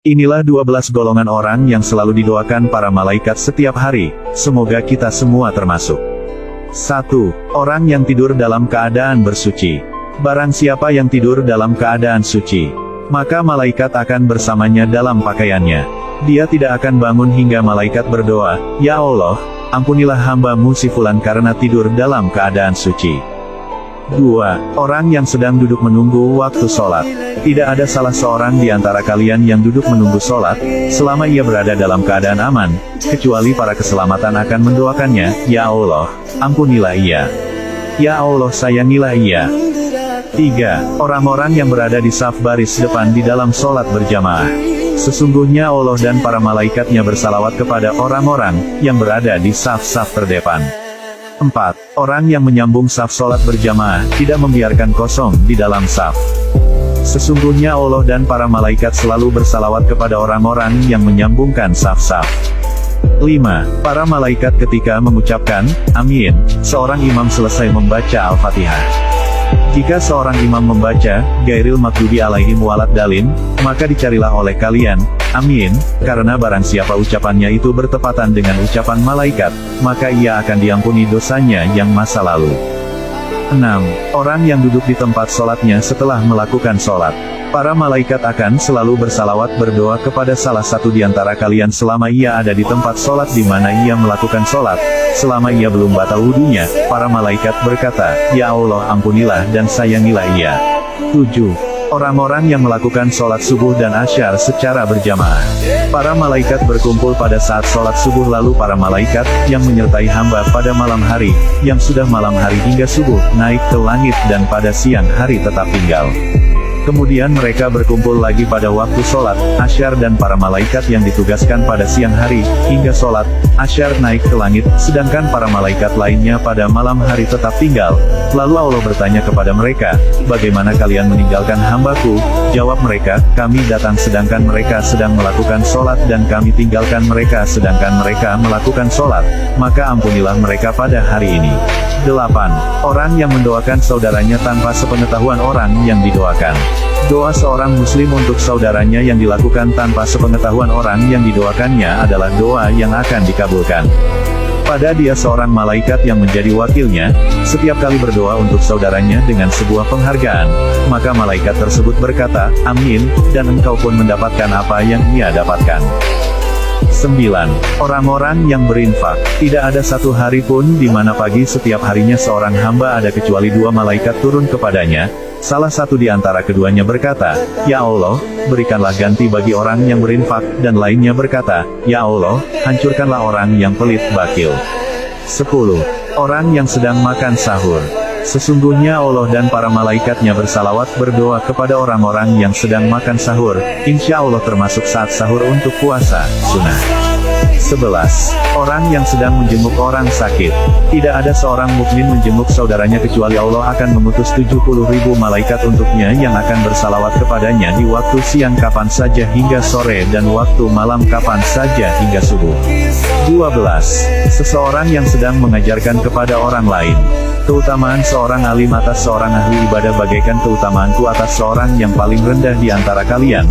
Inilah 12 golongan orang yang selalu didoakan para malaikat setiap hari, semoga kita semua termasuk. 1. Orang yang tidur dalam keadaan bersuci. Barang siapa yang tidur dalam keadaan suci, maka malaikat akan bersamanya dalam pakaiannya. Dia tidak akan bangun hingga malaikat berdoa, "Ya Allah, ampunilah hamba-Mu si Fulan karena tidur dalam keadaan suci." 2. Orang yang sedang duduk menunggu waktu sholat. Tidak ada salah seorang di antara kalian yang duduk menunggu sholat, selama ia berada dalam keadaan aman, kecuali para keselamatan akan mendoakannya, "Ya Allah, ampunilah ia. Ya Allah, sayangilah ia." 3. Orang-orang yang berada di saf baris depan di dalam sholat berjamaah. Sesungguhnya Allah dan para malaikatnya bersalawat kepada orang-orang yang berada di saf-saf terdepan. 4. Orang yang menyambung saf sholat berjamaah, tidak membiarkan kosong di dalam saf. Sesungguhnya Allah dan para malaikat selalu bersalawat kepada orang-orang yang menyambungkan saf-saf. 5. Para malaikat ketika mengucapkan, "Amin," seorang imam selesai membaca Al-Fatihah. Jika seorang imam membaca, "Gairil maghdubi alaihim waladdallin," maka dicarilah oleh kalian, "Amin," karena barang siapa ucapannya itu bertepatan dengan ucapan malaikat, maka ia akan diampuni dosanya yang masa lalu. 6. Orang yang duduk di tempat sholatnya setelah melakukan sholat. Para malaikat akan selalu bersalawat berdoa kepada salah satu di antara kalian selama ia ada di tempat sholat di mana ia melakukan sholat. Selama ia belum batal wudunya, para malaikat berkata, "Ya Allah, ampunilah dan sayangilah ia." 7. Orang-orang yang melakukan sholat subuh dan asyar secara berjamaah. Para malaikat berkumpul pada saat sholat subuh, lalu para malaikat yang menyertai hamba pada malam hari, yang sudah malam hari hingga subuh, naik ke langit dan pada siang hari tetap tinggal. Kemudian mereka berkumpul lagi pada waktu sholat asyar, dan para malaikat yang ditugaskan pada siang hari, hingga sholat asyar naik ke langit, sedangkan para malaikat lainnya pada malam hari tetap tinggal. Lalu Allah bertanya kepada mereka, "Bagaimana kalian meninggalkan hambaku?" Jawab mereka, "Kami datang sedangkan mereka sedang melakukan sholat, dan kami tinggalkan mereka sedangkan mereka melakukan sholat, maka ampunilah mereka pada hari ini." 8. Orang yang mendoakan saudaranya tanpa sepengetahuan orang yang didoakan. Doa seorang muslim untuk saudaranya yang dilakukan tanpa sepengetahuan orang yang didoakannya adalah doa yang akan dikabulkan. Pada dia seorang malaikat yang menjadi wakilnya, setiap kali berdoa untuk saudaranya dengan sebuah penghargaan, maka malaikat tersebut berkata, "Amin," dan engkau pun mendapatkan apa yang ia dapatkan. 9. Orang-orang yang berinfak. Tidak ada satu hari pun di mana pagi setiap harinya seorang hamba ada kecuali dua malaikat turun kepadanya. Salah satu di antara keduanya berkata, "Ya Allah, berikanlah ganti bagi orang yang berinfak," dan lainnya berkata, "Ya Allah, hancurkanlah orang yang pelit bakil." 10. Orang yang sedang makan sahur. Sesungguhnya Allah dan para malaikatnya bersalawat berdoa kepada orang-orang yang sedang makan sahur, insya Allah termasuk saat sahur untuk puasa sunnah. 11. Orang yang sedang menjenguk orang sakit. Tidak ada seorang mukmin menjenguk saudaranya kecuali Allah akan mengutus 70.000 malaikat untuknya yang akan bersalawat kepadanya di waktu siang kapan saja hingga sore dan waktu malam kapan saja hingga subuh. 12. Seseorang yang sedang mengajarkan kepada orang lain. Keutamaan seorang alim atas seorang ahli ibadah bagaikan keutamaanku atas seorang yang paling rendah di antara kalian.